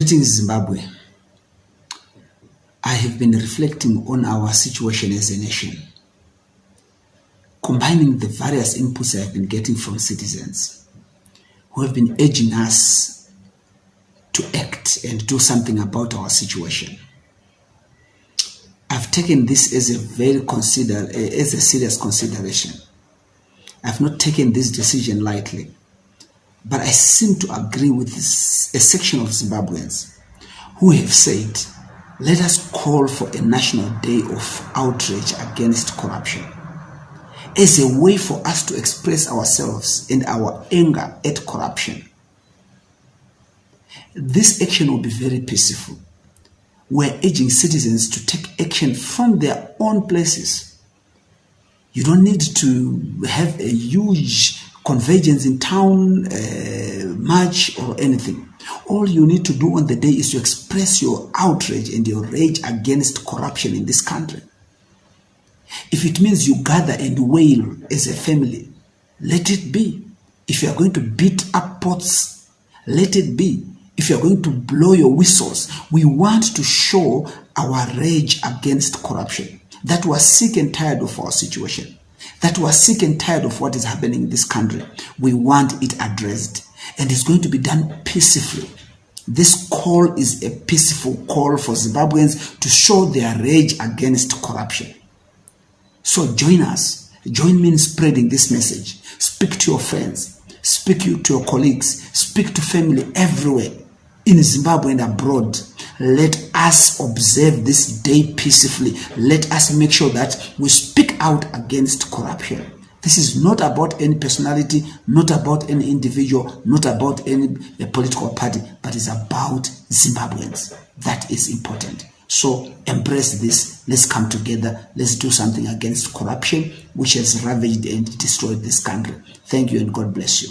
Zimbabwe, I have been reflecting on our situation as a nation, combining the various inputs I have been getting from citizens who have been urging us to act and do something about our situation. I've taken this as a serious consideration. I've not taken this decision lightly, but I seem to agree with a section of Zimbabweans who have said, let us call for a national day of outrage against corruption as a way for us to express ourselves and our anger at corruption. This action will be very peaceful. We're urging citizens to take action from their own places. You don't need to have a huge convergence in town, march or anything. All you need to do on the day is to express your outrage and your rage against corruption in this country. If it means you gather and wail as a family, let it be. If you are going to beat up pots, let it be. If you are going to blow your whistles, we want to show our rage against corruption. That we are sick and tired of our situation. That we are sick and tired of what is happening in this country. We want it addressed. And it's going to be done peacefully. This call is a peaceful call for Zimbabweans to show their rage against corruption. So join us. Join me in spreading this message. Speak to your friends. Speak to your colleagues. Speak to family everywhere, in Zimbabwe and abroad. Let us observe this day peacefully. Let us make sure that we speak out against corruption. This is not about any personality, not about any individual, not about any political party, but it's about Zimbabweans. That is important. So embrace this. Let's come together. Let's do something against corruption, which has ravaged and destroyed this country. Thank you and God bless you.